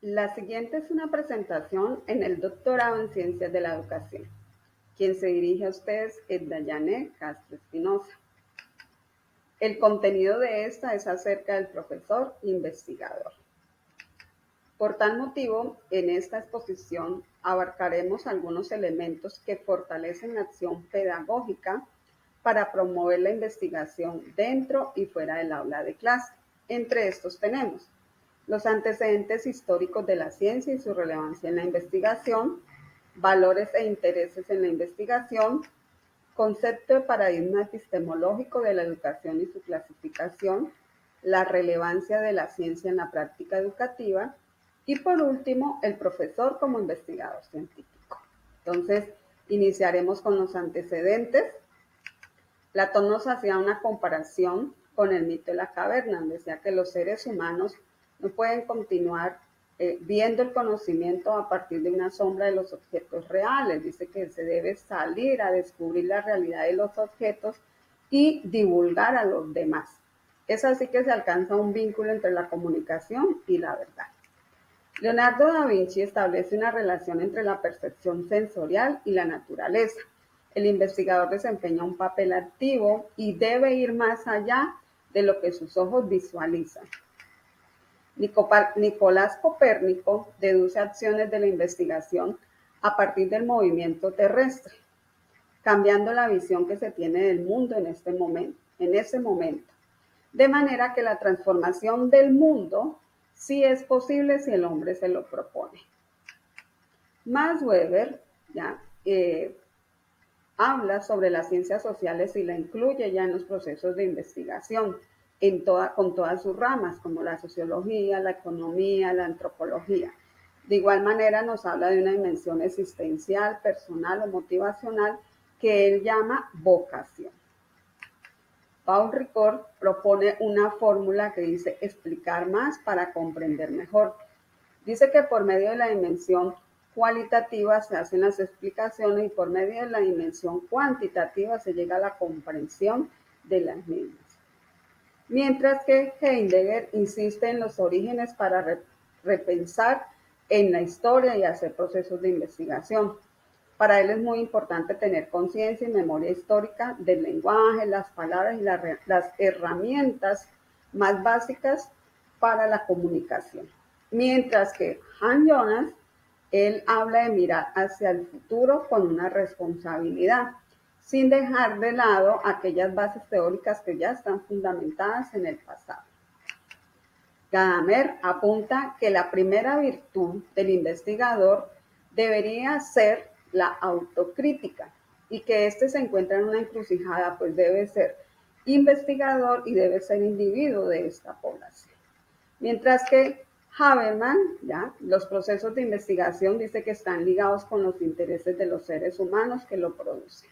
La siguiente es una presentación en el doctorado en Ciencias de la Educación. Quien se dirige a ustedes es Dayane Castro Espinosa. El contenido de esta es acerca del profesor investigador. Por tal motivo, en esta exposición abarcaremos algunos elementos que fortalecen la acción pedagógica para promover la investigación dentro y fuera del aula de clase. Entre estos tenemos los antecedentes históricos de la ciencia y su relevancia en la investigación, valores e intereses en la investigación, concepto de paradigma epistemológico de la educación y su clasificación, la relevancia de la ciencia en la práctica educativa y por último, el profesor como investigador científico. Entonces, iniciaremos con los antecedentes. Platón nos hacía una comparación con el mito de la caverna, donde decía que los seres humanos no pueden continuar viendo el conocimiento a partir de una sombra de los objetos reales. Dice que se debe salir a descubrir la realidad de los objetos y divulgar a los demás. Es así que se alcanza un vínculo entre la comunicación y la verdad. Leonardo da Vinci establece una relación entre la percepción sensorial y la naturaleza. El investigador desempeña un papel activo y debe ir más allá de lo que sus ojos visualizan. Nicolás Copérnico deduce acciones de la investigación a partir del movimiento terrestre, cambiando la visión que se tiene del mundo en ese momento. De manera que la transformación del mundo sí es posible si el hombre se lo propone. Max Weber habla sobre las ciencias sociales y la incluye ya en los procesos de investigación, con todas sus ramas, como la sociología, la economía, la antropología. De igual manera nos habla de una dimensión existencial, personal o motivacional que él llama vocación. Paul Ricoeur propone una fórmula que dice explicar más para comprender mejor. Dice que por medio de la dimensión cualitativa se hacen las explicaciones y por medio de la dimensión cuantitativa se llega a la comprensión de las mismas. Mientras que Heidegger insiste en los orígenes para repensar en la historia y hacer procesos de investigación. Para él es muy importante tener conciencia y memoria histórica del lenguaje, las palabras y las herramientas más básicas para la comunicación. Mientras que Hans Jonas, él habla de mirar hacia el futuro con una responsabilidad, sin dejar de lado aquellas bases teóricas que ya están fundamentadas en el pasado. Gadamer apunta que la primera virtud del investigador debería ser la autocrítica y que éste se encuentra en una encrucijada, pues debe ser investigador y debe ser individuo de esta población. Mientras que Habermas, los procesos de investigación dice que están ligados con los intereses de los seres humanos que lo producen.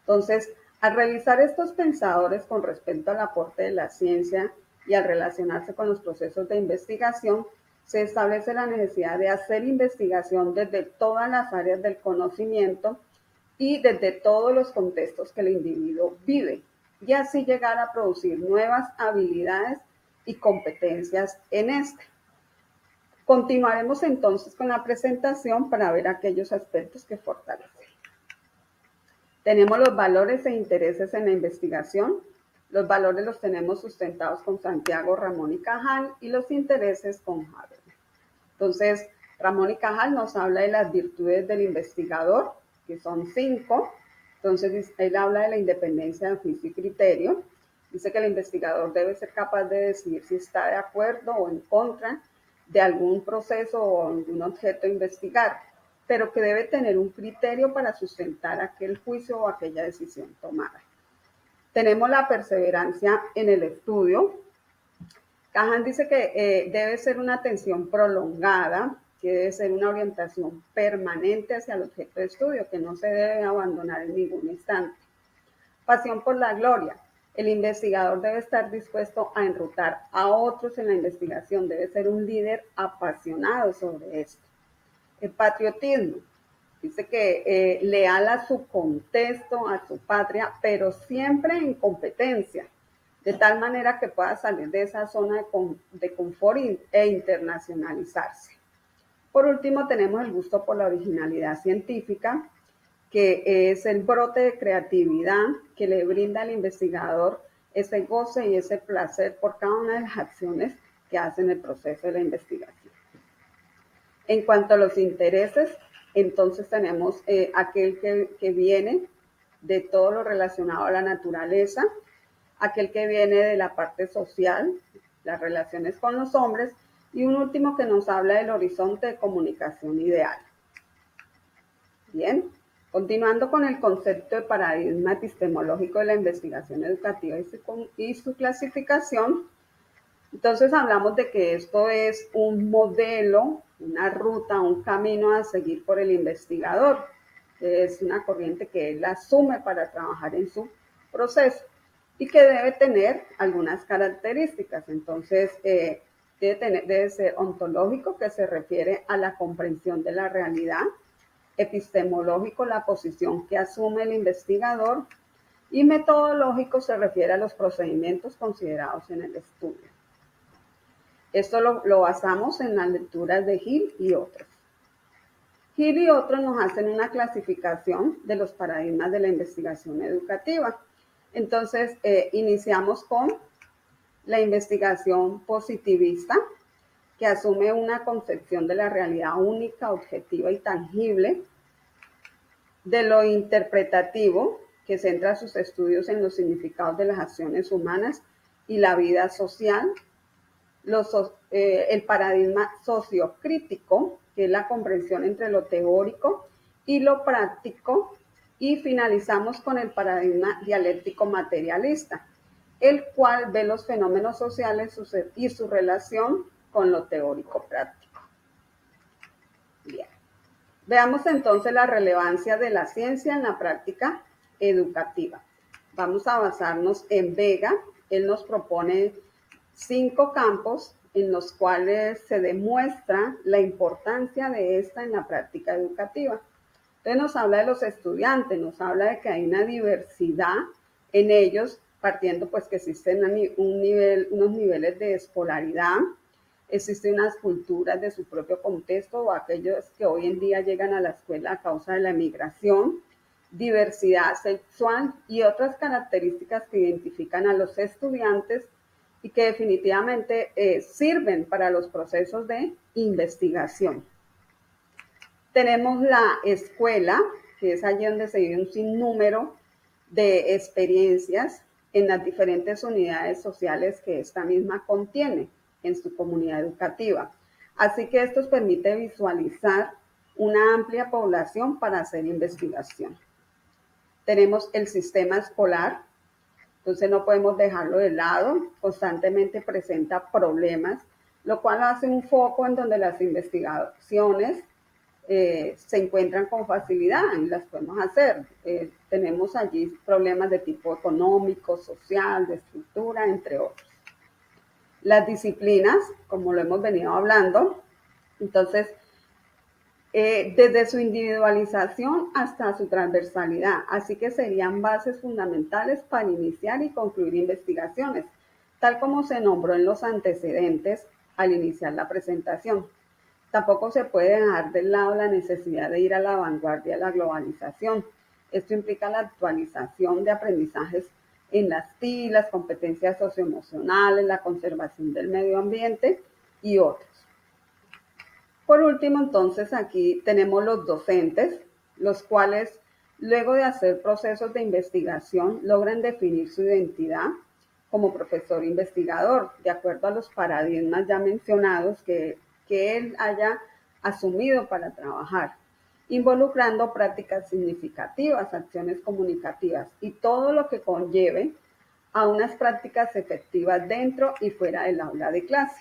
Entonces, al revisar estos pensadores con respecto al aporte de la ciencia y al relacionarse con los procesos de investigación, se establece la necesidad de hacer investigación desde todas las áreas del conocimiento y desde todos los contextos que el individuo vive, y así llegar a producir nuevas habilidades y competencias en este. Continuaremos entonces con la presentación para ver aquellos aspectos que fortalecen. Tenemos los valores e intereses en la investigación. Los valores los tenemos sustentados con Santiago, Ramón y Cajal, y los intereses con Habermas. Entonces, Ramón y Cajal nos habla de las virtudes del investigador, que son 5. Entonces, él habla de la independencia de juicio y criterio. Dice que el investigador debe ser capaz de decidir si está de acuerdo o en contra de algún proceso o algún objeto a investigar, pero que debe tener un criterio para sustentar aquel juicio o aquella decisión tomada. Tenemos la perseverancia en el estudio. Cajal dice que debe ser una atención prolongada, que debe ser una orientación permanente hacia el objeto de estudio, que no se debe abandonar en ningún instante. Pasión por la gloria. El investigador debe estar dispuesto a enrutar a otros en la investigación, debe ser un líder apasionado sobre esto. El patriotismo. Dice que leal a su contexto, a su patria, pero siempre en competencia, de tal manera que pueda salir de esa zona de confort e internacionalizarse. Por último, tenemos el gusto por la originalidad científica, que es el brote de creatividad que le brinda al investigador ese goce y ese placer por cada una de las acciones que hace en el proceso de la investigación. En cuanto a los intereses, entonces tenemos aquel que viene de todo lo relacionado a la naturaleza, aquel que viene de la parte social, las relaciones con los hombres, y un último que nos habla del horizonte de comunicación ideal. Bien, continuando con el concepto de paradigma epistemológico de la investigación educativa y su clasificación, entonces hablamos de que esto es un modelo, una ruta, un camino a seguir por el investigador. Es una corriente que él asume para trabajar en su proceso y que debe tener algunas características. Entonces, debe ser ontológico, que se refiere a la comprensión de la realidad; epistemológico, la posición que asume el investigador; y metodológico, se refiere a los procedimientos considerados en el estudio. Esto lo basamos en las lecturas de Hill y otros. Hill y otros nos hacen una clasificación de los paradigmas de la investigación educativa. Entonces, iniciamos con la investigación positivista, que asume una concepción de la realidad única, objetiva y tangible; de lo interpretativo, que centra sus estudios en los significados de las acciones humanas y la vida social; el paradigma sociocrítico, que es la comprensión entre lo teórico y lo práctico; y finalizamos con el paradigma dialéctico materialista, el cual ve los fenómenos sociales y su relación con lo teórico práctico. Bien. Veamos entonces la relevancia de la ciencia en la práctica educativa. Vamos a basarnos en Vega. Él nos propone 5 campos en los cuales se demuestra la importancia de esta en la práctica educativa. Entonces nos habla de los estudiantes, nos habla de que hay una diversidad en ellos, partiendo pues que existen unos niveles de escolaridad, existen unas culturas de su propio contexto o aquellos que hoy en día llegan a la escuela a causa de la migración, diversidad sexual y otras características que identifican a los estudiantes y que definitivamente sirven para los procesos de investigación. Tenemos la escuela, que es allí donde se vive un sinnúmero de experiencias en las diferentes unidades sociales que esta misma contiene en su comunidad educativa. Así que esto permite visualizar una amplia población para hacer investigación. Tenemos el sistema escolar, entonces no podemos dejarlo de lado, constantemente presenta problemas, lo cual hace un foco en donde las investigaciones se encuentran con facilidad y las podemos hacer. Tenemos allí problemas de tipo económico, social, de estructura, entre otros. Las disciplinas, como lo hemos venido hablando, entonces, desde su individualización hasta su transversalidad, así que serían bases fundamentales para iniciar y concluir investigaciones, tal como se nombró en los antecedentes al iniciar la presentación. Tampoco se puede dejar de lado la necesidad de ir a la vanguardia de la globalización. Esto implica la actualización de aprendizajes en las TIC, las competencias socioemocionales, la conservación del medio ambiente y otros. Por último, entonces, aquí tenemos los docentes, los cuales, luego de hacer procesos de investigación, logran definir su identidad como profesor investigador, de acuerdo a los paradigmas ya mencionados que él haya asumido para trabajar, involucrando prácticas significativas, acciones comunicativas y todo lo que conlleve a unas prácticas efectivas dentro y fuera del aula de clase.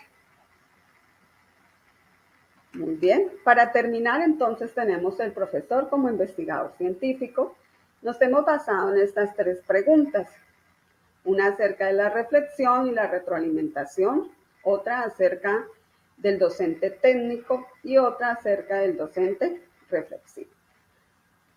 Muy bien, para terminar entonces tenemos el profesor como investigador científico. Nos hemos basado en estas 3 preguntas, una acerca de la reflexión y la retroalimentación, otra acerca del docente técnico y otra acerca del docente reflexivo.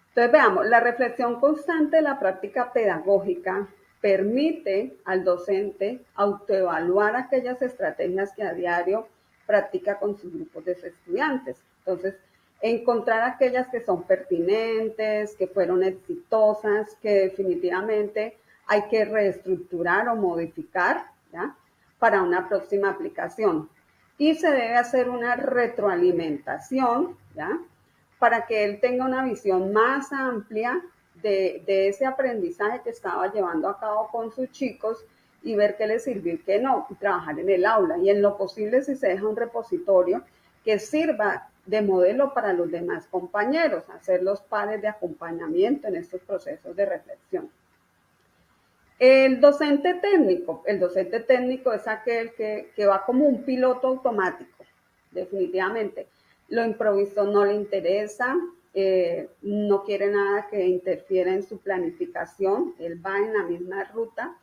Entonces veamos, la reflexión constante de la práctica pedagógica permite al docente autoevaluar aquellas estrategias que a diario practica con sus grupos de estudiantes. Entonces, encontrar aquellas que son pertinentes, que fueron exitosas, que definitivamente hay que reestructurar o modificar, ¿ya?, para una próxima aplicación. Y se debe hacer una retroalimentación, ¿ya?, para que él tenga una visión más amplia de ese aprendizaje que estaba llevando a cabo con sus chicos y ver qué les sirvió y qué no, y trabajar en el aula. Y en lo posible, si se deja un repositorio que sirva de modelo para los demás compañeros, hacer los pares de acompañamiento en estos procesos de reflexión. El docente técnico es aquel que va como un piloto automático, definitivamente. Lo improviso no le interesa, no quiere nada que interfiera en su planificación, él va en la misma ruta.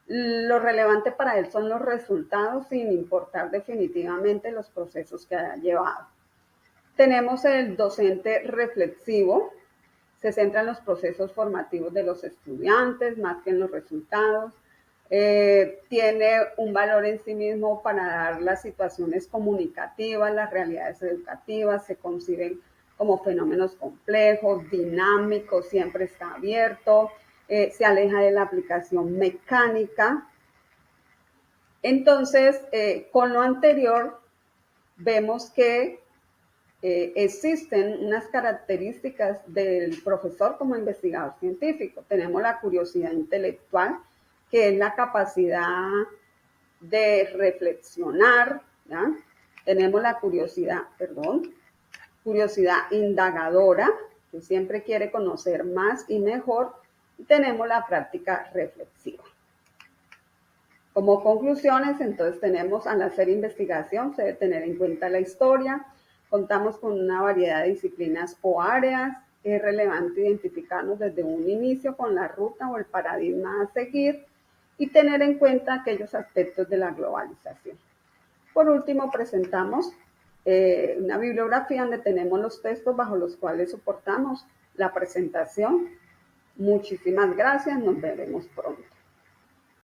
Lo relevante para él son los resultados, sin importar definitivamente los procesos que haya llevado. Tenemos el docente reflexivo, se centra en los procesos formativos de los estudiantes más que en los resultados. Tiene un valor en sí mismo para dar las situaciones comunicativas, las realidades educativas, se conciben como fenómenos complejos, dinámicos, siempre está abierto, se aleja de la aplicación mecánica. Entonces, con lo anterior, vemos que existen unas características del profesor como investigador científico. Tenemos la curiosidad intelectual, que es la capacidad de reflexionar, ¿ya? Tenemos la curiosidad indagadora, que siempre quiere conocer más y mejor, y tenemos la práctica reflexiva. Como conclusiones, entonces tenemos, al hacer investigación, se debe tener en cuenta la historia, contamos con una variedad de disciplinas o áreas, es relevante identificarnos desde un inicio con la ruta o el paradigma a seguir y tener en cuenta aquellos aspectos de la globalización. Por último, presentamos una bibliografía donde tenemos los textos bajo los cuales soportamos la presentación. Muchísimas gracias, nos veremos pronto.